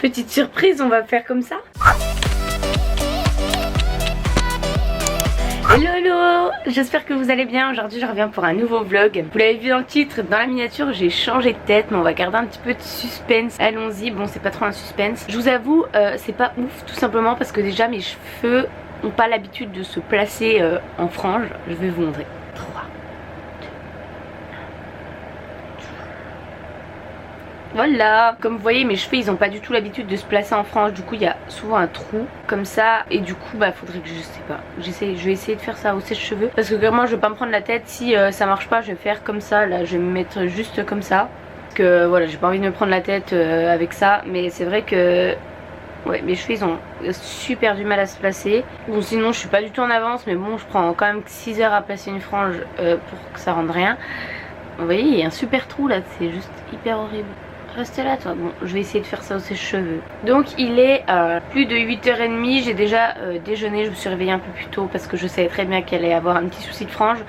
Petite surprise, on va faire comme ça. Hello hello, j'espère que vous allez bien. Aujourd'hui je reviens pour un nouveau vlog. Vous l'avez vu dans le titre, dans la miniature j'ai changé de tête, mais on va garder un petit peu de suspense. Allons-y, bon c'est pas trop un suspense. Je vous avoue c'est pas ouf, tout simplement parce que déjà mes cheveux ont pas l'habitude de se placer en frange. Je vais vous montrer. 3, 2, 1. Voilà, comme vous voyez mes cheveux ils ont pas du tout l'habitude de se placer en frange. Du coup il y a souvent un trou comme ça. Et du coup bah faudrait que je sais pas, je vais essayer de faire ça au sèche-cheveux. Parce que vraiment je vais pas me prendre la tête. Si ça marche pas je vais faire comme ça. Là je vais me mettre juste comme ça. Parce que voilà j'ai pas envie de me prendre la tête avec ça. Mais c'est vrai que ouais mes cheveux ils ont super du mal à se placer. Bon sinon je suis pas du tout en avance. Mais bon je prends quand même 6 heures à placer une frange pour que ça rende rien. Vous voyez il y a un super trou là, c'est juste hyper horrible. Reste là toi. Bon je vais essayer de faire ça aux sèche-cheveux. Donc il est plus de 8h30. J'ai déjà déjeuné. Je me suis réveillée un peu plus tôt parce que je savais très bien qu'elle allait avoir un petit souci de frange.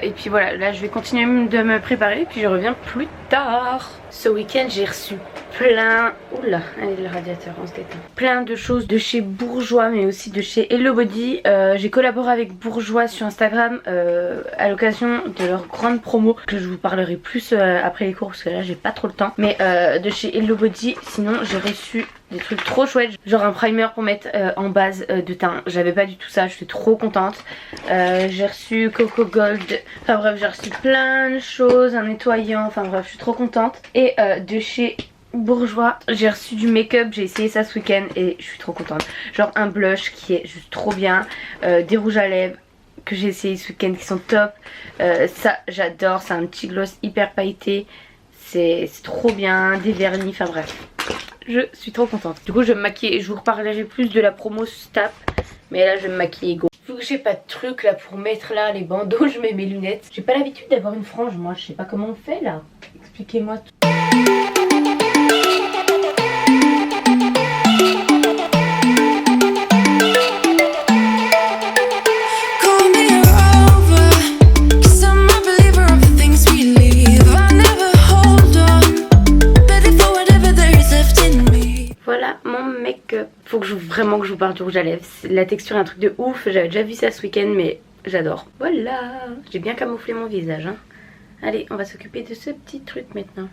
Et puis voilà, là je vais continuer de me préparer. Et puis je reviens plus tard. Ce week-end j'ai reçu plein... Oula, allez le radiateur, on se détend. Plein de choses de chez Bourjois mais aussi de chez Hello Body. J'ai collaboré avec Bourjois sur Instagram à l'occasion de leur grande promo que je vous parlerai plus après les cours parce que là j'ai pas trop le temps. Mais de chez Hello Body, sinon j'ai reçu des trucs trop chouettes, genre un primer pour mettre en base de teint. J'avais pas du tout ça, je suis trop contente. J'ai reçu Coco Gold, enfin bref j'ai reçu plein de choses, un nettoyant, enfin bref je suis trop contente. Et de chez Bourjois j'ai reçu du make-up, j'ai essayé ça ce week-end et je suis trop contente. Genre un blush qui est juste trop bien, des rouges à lèvres que j'ai essayé ce week-end qui sont top. Ça j'adore, c'est un petit gloss hyper pailleté, c'est trop bien, des vernis, enfin bref. Je suis trop contente. Du coup je vais me maquiller et je vous reparlerai plus de la promo Snap. Mais là je vais me maquiller go. Vu que j'ai pas de truc là pour mettre là les bandeaux, je mets mes lunettes. J'ai pas l'habitude d'avoir une frange moi, je sais pas comment on fait là. Expliquez-moi tout. Faut que vraiment que je vous parle du rouge à lèvres. La texture est un truc de ouf. J'avais déjà vu ça ce week-end mais j'adore. Voilà, j'ai bien camouflé mon visage hein. Allez on va s'occuper de ce petit truc maintenant.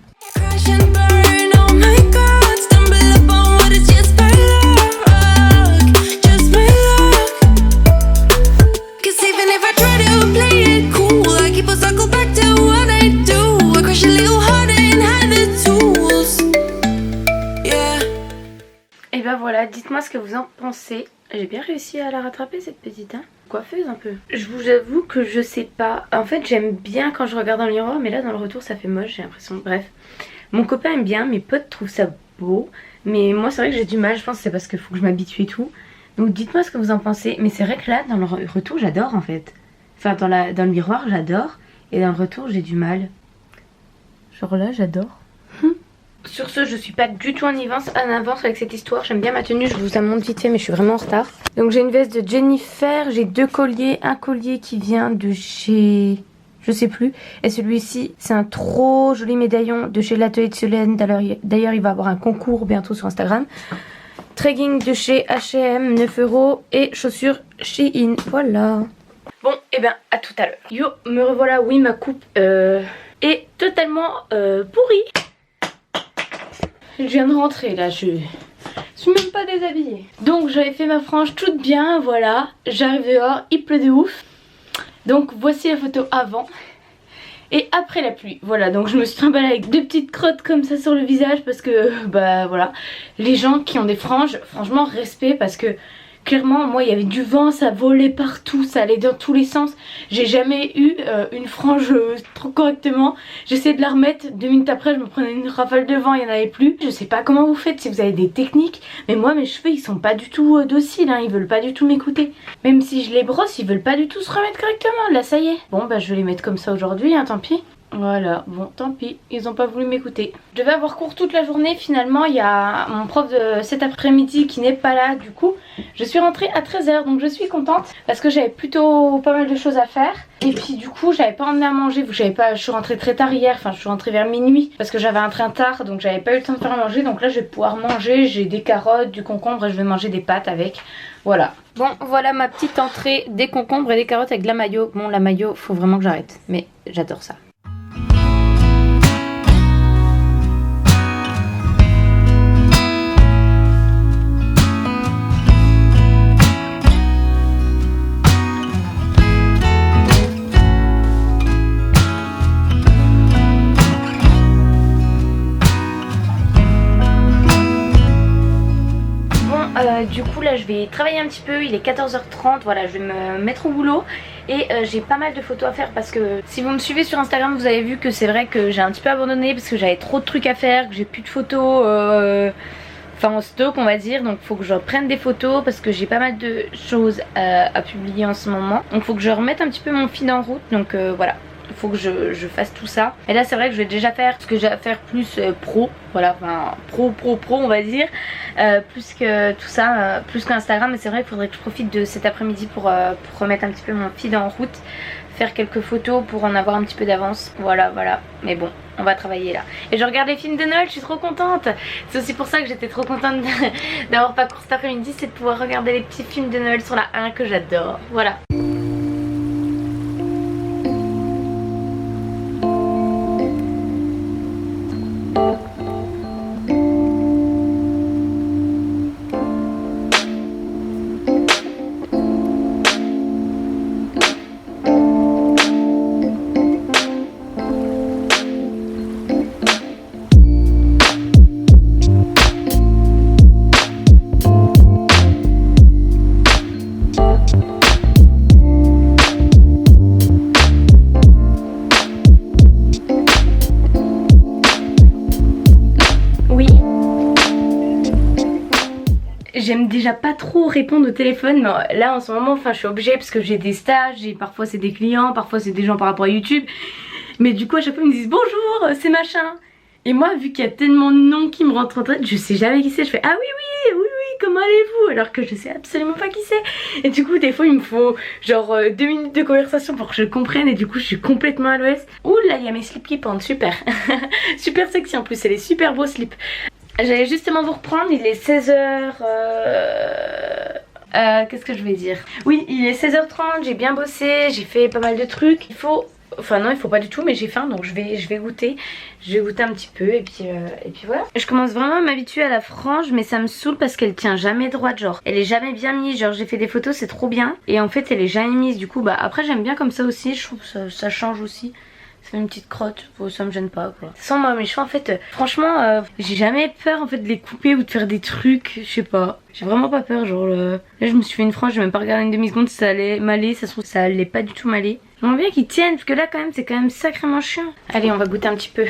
Et ben voilà, dites-moi ce que vous en pensez. J'ai bien réussi à la rattraper cette petite hein. Coiffeuse un peu. Je vous avoue que je sais pas. En fait j'aime bien quand je regarde dans le miroir, mais là dans le retour ça fait moche, j'ai l'impression. Bref, mon copain aime bien, mes potes trouvent ça beau, mais moi c'est vrai que j'ai du mal. Je pense que c'est parce qu'il faut que je m'habitue et tout. Donc dites-moi ce que vous en pensez. Mais c'est vrai que là dans le retour j'adore en fait. Enfin dans le miroir j'adore, et dans le retour j'ai du mal. Genre là j'adore. Sur ce, je suis pas du tout en avance avec cette histoire. J'aime bien ma tenue, je vous la montre vite fait mais je suis vraiment en retard. Donc j'ai une veste de Jennifer, j'ai 2 colliers. Un collier qui vient de chez... je sais plus. Et celui-ci, c'est un trop joli médaillon de chez l'atelier de Solène. D'ailleurs, il va avoir un concours bientôt sur Instagram. Tregging de chez H&M, 9 €. Et chaussures Shein, voilà. Bon, et ben à tout à l'heure. Yo, me revoilà, oui ma coupe est totalement pourrie. Je viens de rentrer là, je suis même pas déshabillée. Donc j'avais fait ma frange toute bien, voilà. J'arrive dehors, il pleut de ouf. Donc voici la photo avant et après la pluie. Voilà, donc je me suis trimballée avec 2 petites crottes comme ça sur le visage parce que bah voilà. Les gens qui ont des franges, franchement respect parce que clairement moi il y avait du vent, ça volait partout, ça allait dans tous les sens. J'ai jamais eu une frange trop correctement. J'essayais de la remettre, 2 minutes après je me prenais une rafale de vent, il n'y en avait plus. Je sais pas comment vous faites, si vous avez des techniques, mais moi mes cheveux ils sont pas du tout dociles hein, ils veulent pas du tout m'écouter. Même si je les brosse ils veulent pas du tout se remettre correctement, là ça y est. Bon bah je vais les mettre comme ça aujourd'hui hein, tant pis. Voilà, bon tant pis, ils ont pas voulu m'écouter. Je devais avoir cours toute la journée, finalement il y a mon prof de cet après-midi qui n'est pas là, du coup je suis rentrée à 13h, donc je suis contente parce que j'avais plutôt pas mal de choses à faire. Et puis du coup j'avais pas emmené à manger, je suis rentrée très tard hier, enfin je suis rentrée vers minuit parce que j'avais un train tard, donc j'avais pas eu le temps de faire à manger. Donc là je vais pouvoir manger, j'ai des carottes, du concombre et je vais manger des pâtes avec, voilà. Bon voilà ma petite entrée, des concombres et des carottes avec de la mayo. Bon la mayo faut vraiment que j'arrête, mais j'adore ça. Du coup là je vais travailler un petit peu, il est 14h30, voilà je vais me mettre au boulot. Et j'ai pas mal de photos à faire parce que si vous me suivez sur Instagram vous avez vu que c'est vrai que j'ai un petit peu abandonné parce que j'avais trop de trucs à faire, que j'ai plus de photos en stock on va dire. Donc faut que je reprenne des photos parce que j'ai pas mal de choses à publier en ce moment. Donc faut que je remette un petit peu mon feed en route, donc voilà. Il faut que je fasse tout ça. Et là c'est vrai que je vais déjà faire ce que j'ai à faire plus pro. Voilà, enfin pro on va dire. Plus que tout ça, plus qu'Instagram. Mais c'est vrai qu'il faudrait que je profite de cet après-midi pour remettre un petit peu mon feed en route. Faire quelques photos pour en avoir un petit peu d'avance. Voilà. Mais bon, on va travailler là. Et je regarde les films de Noël, je suis trop contente. C'est aussi pour ça que j'étais trop contente d'avoir pas cours cet après-midi. C'est de pouvoir regarder les petits films de Noël sur la 1 que j'adore. Voilà. J'aime déjà pas trop répondre au téléphone, mais là en ce moment je suis obligée parce que j'ai des stages et parfois c'est des clients, parfois c'est des gens par rapport à YouTube. Mais du coup à chaque fois ils me disent bonjour, c'est machin. Et moi vu qu'il y a tellement de noms qui me rentrent en tête, je sais jamais qui c'est. Je fais ah oui, comment allez-vous? Alors que je sais absolument pas qui c'est. Et du coup des fois il me faut genre 2 minutes de conversation pour que je comprenne. Et du coup je suis complètement à l'ouest. Ouh là il y a mes slips qui pendent, super. Super sexy en plus, c'est les super beaux slips. J'allais justement vous reprendre, il est 16h... qu'est-ce que je vais dire? Oui, il est 16h30, j'ai bien bossé, j'ai fait pas mal de trucs. Il faut... Enfin non, il faut pas du tout, mais j'ai faim donc je vais goûter. Je vais goûter un petit peu et puis voilà. Je commence vraiment à m'habituer à la frange, mais ça me saoule parce qu'elle tient jamais droite, genre. Elle est jamais bien mise, genre j'ai fait des photos, c'est trop bien. Et en fait elle est jamais mise, du coup bah après j'aime bien comme ça aussi, je trouve que ça change aussi. Ça fait une petite crotte, ça me gêne pas quoi. Sans moi mes cheveux en fait, franchement j'ai jamais peur en fait de les couper ou de faire des trucs, je sais pas. J'ai vraiment pas peur, genre là je me suis fait une frange, j'ai même pas regardé une demi-seconde si ça allait m'aller, ça se trouve ça allait pas du tout m'aller. J'aimerais bien qu'ils tiennent parce que là quand même c'est quand même sacrément chiant. Allez on va goûter un petit peu.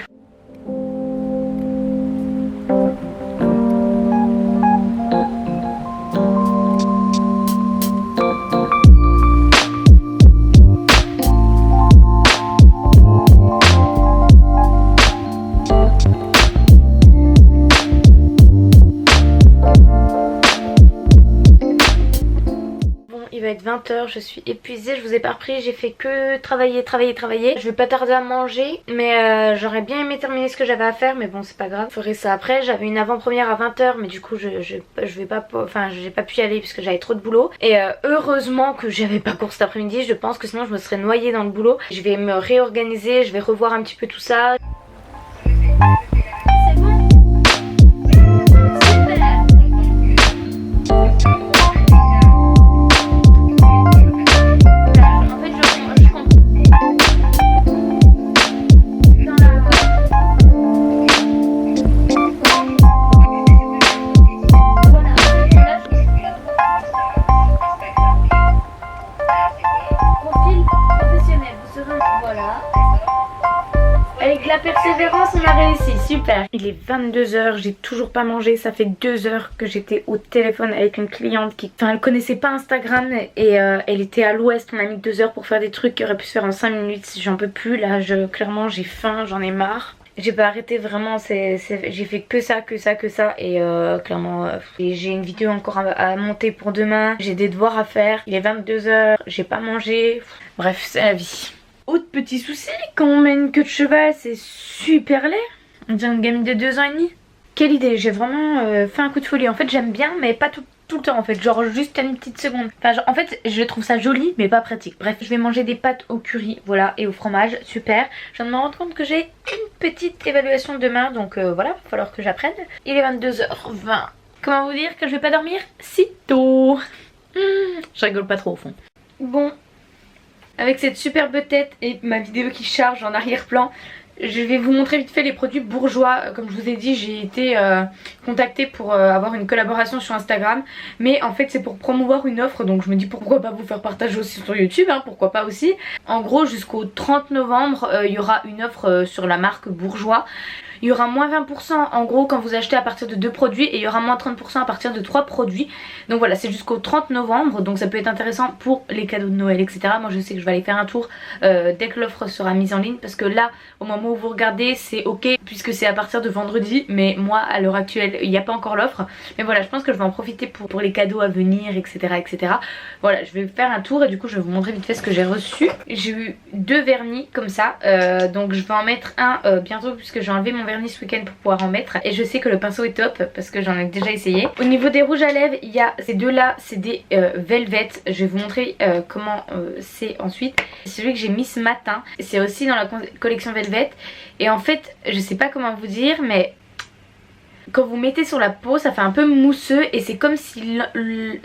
Il va être 20h, je suis épuisée, je vous ai pas repris, j'ai fait que travailler. Je vais pas tarder à manger, mais j'aurais bien aimé terminer ce que j'avais à faire, mais bon c'est pas grave, je ferai ça après. J'avais une avant-première à 20h, mais du coup j'ai pas pu y aller puisque j'avais trop de boulot. Et heureusement que j'avais pas cours cet après-midi, je pense que sinon je me serais noyée dans le boulot. Je vais me réorganiser, je vais revoir un petit peu tout ça. Avec la persévérance on a réussi, Super. Il est 22h, j'ai toujours pas mangé. Ça fait 2 heures que j'étais au téléphone avec une cliente qui... Enfin, elle connaissait pas Instagram et elle était à l'ouest. On a mis 2 heures pour faire des trucs qui auraient pu se faire en 5 minutes. J'en peux plus là, clairement j'ai faim, j'en ai marre. J'ai pas arrêté vraiment, j'ai fait que ça et clairement j'ai une vidéo encore à monter pour demain. J'ai des devoirs à faire, il est 22h, j'ai pas mangé. Bref, c'est la vie. Autre petit souci, quand on met une queue de cheval, c'est super laid. On dirait une gamine de 2 ans et demi. Quelle idée, j'ai vraiment fait un coup de folie. En fait j'aime bien mais pas tout le temps en fait, genre juste une petite seconde. Enfin en fait je trouve ça joli mais pas pratique. Bref, je vais manger des pâtes au curry, voilà, et au fromage, super. Je viens de me rendre compte que j'ai une petite évaluation demain, donc voilà, il va falloir que j'apprenne. Il est 22h20. Comment vous dire que je vais pas dormir si tôt? Je rigole pas trop au fond. Bon, avec cette superbe tête et ma vidéo qui charge en arrière-plan, je vais vous montrer vite fait les produits Bourjois. Comme je vous ai dit, j'ai été contactée pour avoir une collaboration sur Instagram. Mais en fait c'est pour promouvoir une offre, donc je me dis pourquoi pas vous faire partager aussi sur YouTube, hein, pourquoi pas aussi. En gros jusqu'au 30 novembre il y aura une offre sur la marque Bourjois. Il y aura moins 20% en gros quand vous achetez à partir de 2 produits et il y aura moins 30% à partir de 3 produits. Donc voilà, c'est jusqu'au 30 novembre, donc ça peut être intéressant pour les cadeaux de Noël, etc. Moi je sais que je vais aller faire un tour dès que l'offre sera mise en ligne, parce que là au moment où vous regardez c'est ok puisque c'est à partir de vendredi, mais moi à l'heure actuelle il n'y a pas encore l'offre. Mais voilà, je pense que je vais en profiter pour les cadeaux à venir, etc. Voilà, je vais faire un tour et du coup je vais vous montrer vite fait ce que j'ai reçu. J'ai eu 2 vernis comme ça, donc je vais en mettre un bientôt puisque j'ai enlevé mon vernis ce week-end pour pouvoir en mettre. Et je sais que le pinceau est top parce que j'en ai déjà essayé. Au niveau des rouges à lèvres, il y a ces deux là, c'est des Velvet. Je vais vous montrer comment c'est ensuite. C'est celui que j'ai mis ce matin. C'est aussi dans la collection Velvet. Et en fait, je sais pas comment vous dire, mais quand vous mettez sur la peau, ça fait un peu mousseux et c'est comme si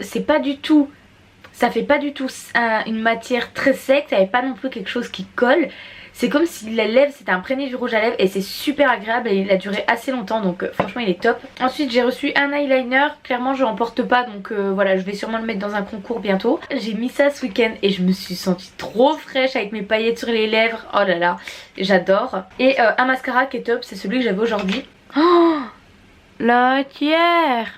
c'est pas du tout... Ça fait pas du tout une matière très sec, ça n'avait pas non plus quelque chose qui colle. C'est comme si la lèvre s'était imprégné du rouge à lèvres et c'est super agréable et il a duré assez longtemps, donc franchement il est top. Ensuite j'ai reçu un eyeliner, clairement je n'en porte pas, donc voilà, je vais sûrement le mettre dans un concours bientôt. J'ai mis ça ce week-end et je me suis sentie trop fraîche avec mes paillettes sur les lèvres, oh là là, j'adore. Et un mascara qui est top, c'est celui que j'avais aujourd'hui. Oh, la matière,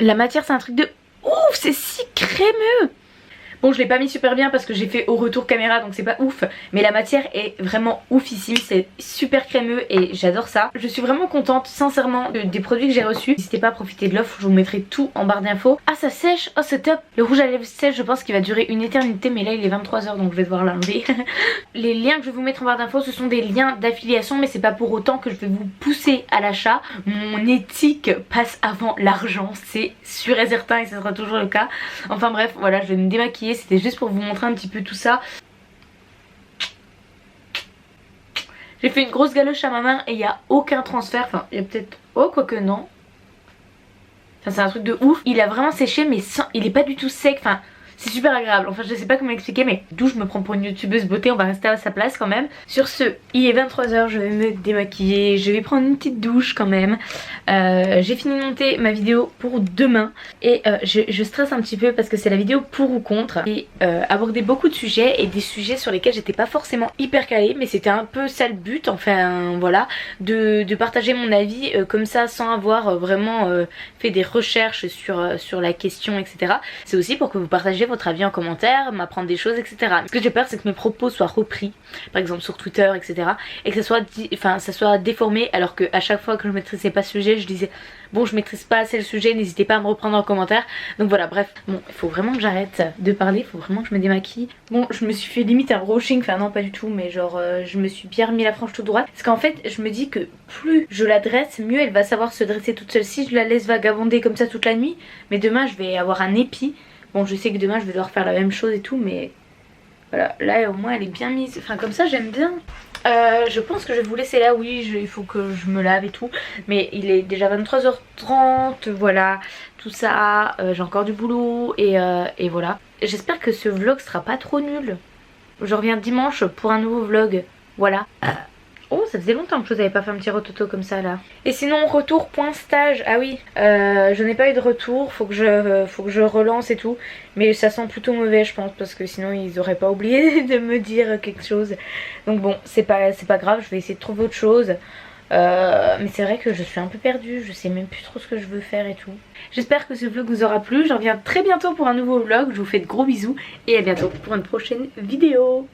la matière c'est un truc de ouf, c'est si crémeux. Bon, je l'ai pas mis super bien parce que j'ai fait au retour caméra, donc c'est pas ouf, mais la matière est vraiment oufissime, c'est super crémeux et j'adore ça. Je suis vraiment contente sincèrement des produits que j'ai reçus. N'hésitez pas à profiter de l'offre, je vous mettrai tout en barre d'infos. Ah, ça sèche, oh c'est top. Le rouge à lèvres sèche, je pense qu'il va durer une éternité, mais là il est 23h donc je vais devoir l'enlever. Les liens que je vais vous mettre en barre d'infos, ce sont des liens d'affiliation, mais c'est pas pour autant que je vais vous pousser à l'achat. Mon éthique passe avant l'argent, c'est sûr et certain et ce sera toujours le cas. Enfin bref, voilà, je vais me démaquiller. C'était juste pour vous montrer un petit peu tout ça. J'ai fait une grosse galoche à ma main et il n'y a aucun transfert. Enfin, il y a peut-être... Oh, quoique non. Enfin, c'est un truc de ouf. Il a vraiment séché mais sans... il est pas du tout sec. Enfin... C'est super agréable, enfin je sais pas comment expliquer, mais d'où je me prends pour une youtubeuse beauté, on va rester à sa place quand même. Sur ce, il est 23h, je vais me démaquiller, je vais prendre une petite douche quand même. J'ai fini de monter ma vidéo pour demain et je stresse un petit peu parce que c'est la vidéo pour ou contre. J'ai abordé beaucoup de sujets et des sujets sur lesquels j'étais pas forcément hyper calée, mais c'était un peu ça le but, enfin voilà, de partager mon avis comme ça sans avoir vraiment fait des recherches sur la question, etc. C'est aussi pour que vous partagiez votre avis en commentaire, m'apprendre des choses, etc. Ce que j'ai peur c'est que mes propos soient repris, par exemple sur Twitter, etc. et que ça soit déformé, alors que à chaque fois que je maîtrisais pas ce sujet, je disais bon je maîtrise pas assez le sujet, n'hésitez pas à me reprendre en commentaire. Donc voilà, bref, bon il faut vraiment que j'arrête de parler, il faut vraiment que je me démaquille. Bon, je me suis fait limite un brushing, enfin non pas du tout, mais genre je me suis bien remis la frange toute droite, parce qu'en fait je me dis que plus je la dresse, mieux elle va savoir se dresser toute seule. Si je la laisse vagabonder comme ça toute la nuit, mais demain je vais avoir un épi. Bon, je sais que demain je vais devoir faire la même chose et tout, mais voilà, là au moins elle est bien mise. Enfin comme ça j'aime bien. Je pense que je vais vous laisser là, oui, il faut que je me lave et tout. Mais il est déjà 23h30, voilà, tout ça, j'ai encore du boulot et voilà. J'espère que ce vlog sera pas trop nul. Je reviens dimanche pour un nouveau vlog, voilà. Oh, ça faisait longtemps que je vous avais pas fait un petit rototo comme ça là. Et sinon retour point stage, ah oui, je n'ai pas eu de retour, faut que je relance et tout. Mais ça sent plutôt mauvais je pense, parce que sinon ils auraient pas oublié de me dire quelque chose. Donc bon, c'est pas grave, je vais essayer de trouver autre chose. Mais c'est vrai que je suis un peu perdue, je sais même plus trop ce que je veux faire et tout. J'espère que ce vlog vous aura plu, je reviens très bientôt pour un nouveau vlog, je vous fais de gros bisous et à bientôt pour une prochaine vidéo.